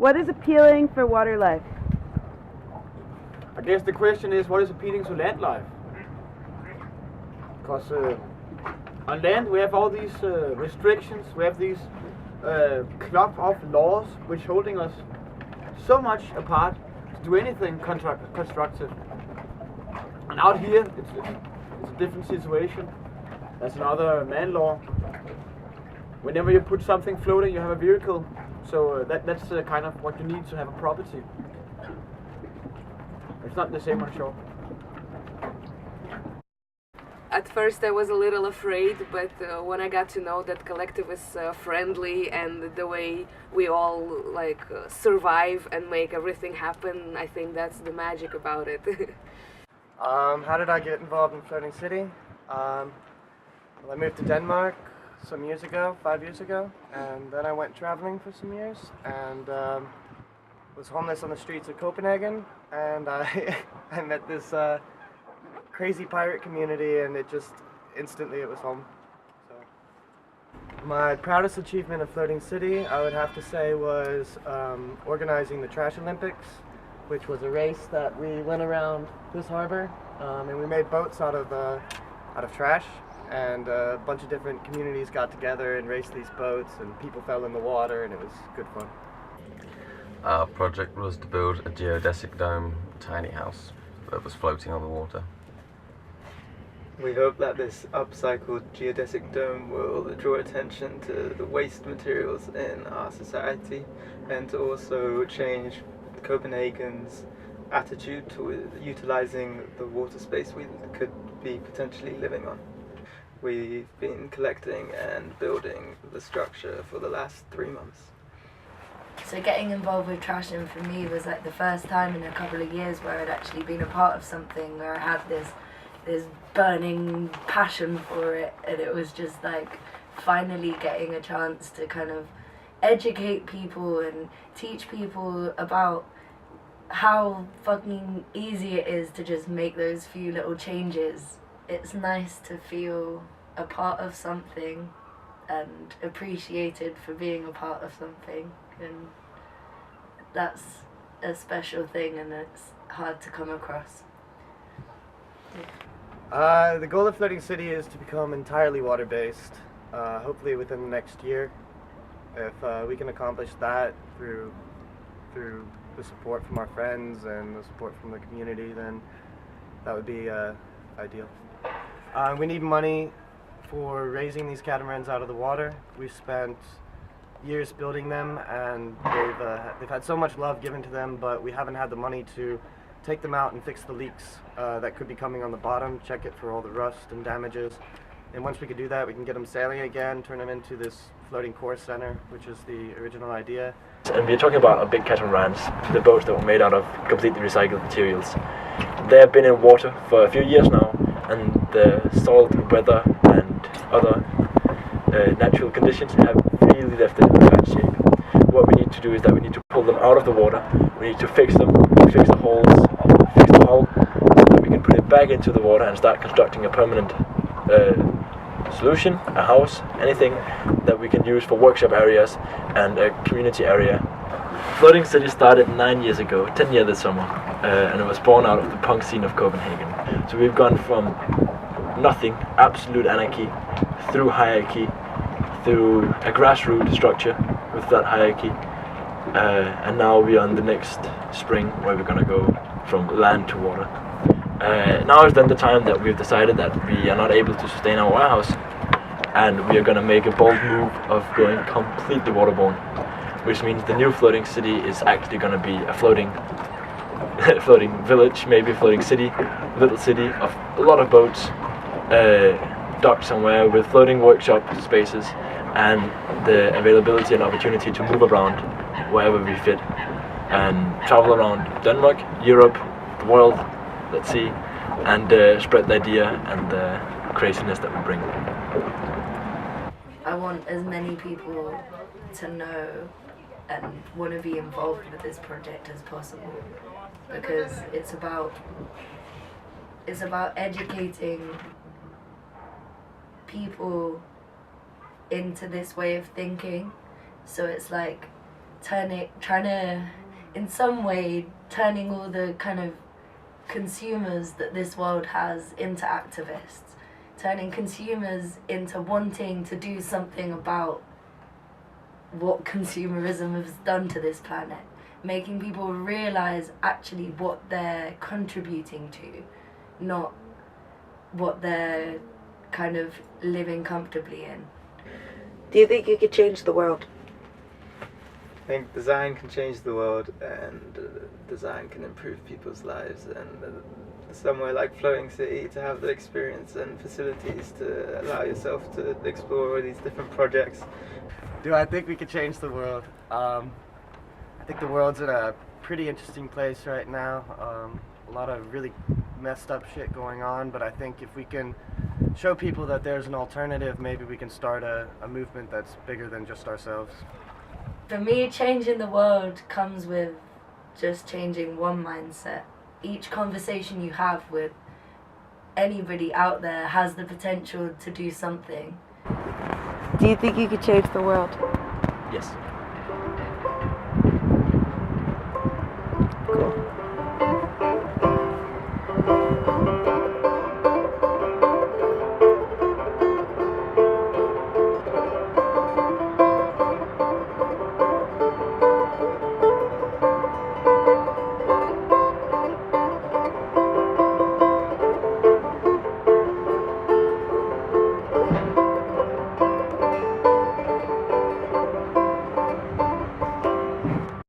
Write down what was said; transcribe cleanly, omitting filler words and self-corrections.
What is appealing for water life? I guess the question is, what is appealing to land life? Because on land we have all these restrictions, we have these club of laws which holding us so much apart to do anything constructive. And out here it's a different situation. There's another man law. Whenever you put something floating, you have a vehicle. So that's kind of what you need to have a property. It's not the same on shore. At first I was a little afraid, but when I got to know that Collective is friendly and the way we all survive and make everything happen, I think that's the magic about it. How did I get involved in Floating City? Well, I moved to Denmark some years ago, 5 years ago, and then I went traveling for some years and was homeless on the streets of Copenhagen, and I met this crazy pirate community, and it was home. So my proudest achievement of Floating City, I would have to say, was organizing the Trash Olympics, which was a race that we went around this harbor, and we made boats out of trash, and a bunch of different communities got together and raced these boats, and people fell in the water, and it was good fun. Our project was to build a geodesic dome tiny house that was floating on the water. We hope that this upcycled geodesic dome will draw attention to the waste materials in our society and to also change Copenhagen's attitude to utilizing the water space we could be potentially living on. We've been collecting and building the structure for the last 3 months. So getting involved with trashing for me was like the first time in a couple of years where I'd actually been a part of something where I had this burning passion for it, and it was just like finally getting a chance to kind of educate people and teach people about how fucking easy it is to just make those few little changes. It's nice to feel a part of something and appreciated for being a part of something, and that's a special thing and it's hard to come across. The goal of Floating City is to become entirely water-based, hopefully within the next year. If we can accomplish that through the support from our friends and the support from the community, then that would be ideal. We need money for raising these catamarans out of the water. We've spent years building them, and they've had so much love given to them, but we haven't had the money to take them out and fix the leaks that could be coming on the bottom, check it for all the rust and damages. And once we could do that, we can get them sailing again, turn them into this floating core center, which is the original idea. And we're talking about our big catamarans, the boats that were made out of completely recycled materials. They have been in water for a few years now, and the salt, weather and other natural conditions have really left it in bad shape. What we need to do is that we need to pull them out of the water, we need to fix them, fix the holes, fix the hull, so that we can put it back into the water and start constructing a permanent solution, a house, anything that we can use for workshop areas and a community area. Floating City started 9 years ago, 10 years this summer, and it was born out of the punk scene of Copenhagen. So we've gone from nothing, absolute anarchy, through hierarchy, through a grassroots structure with that hierarchy, and now we're on the next spring where we're going to go from land to water. Now is then the time that we've decided that we are not able to sustain our warehouse, and we are going to make a bold move of going completely waterborne, which means the new Floating City is actually going to be a floating village, maybe a floating city, little city of a lot of boats docked somewhere with floating workshop spaces and the availability and opportunity to move around wherever we fit and travel around Denmark, Europe, the world, let's see, and spread the idea and the craziness that we bring. I want as many people to know and want to be involved with this project as possible, because it's about educating people into this way of thinking. So it's like trying to, in some way, turning all the kind of consumers that this world has into activists, turning consumers into wanting to do something about what consumerism has done to this planet, making people realize actually what they're contributing to, not what they're kind of living comfortably in. Do you think you could change the world? I think design can change the world, and design can improve people's lives, and somewhere like Floating City to have the experience and facilities to allow yourself to explore all these different projects. Do I think we could change the world? I think the world's in a pretty interesting place right now. A lot of really messed up shit going on, but I think if we can show people that there's an alternative, maybe we can start a movement that's bigger than just ourselves. For me, changing the world comes with just changing one mindset. Each conversation you have with anybody out there has the potential to do something. Do you think you could change the world? Yes. Cool.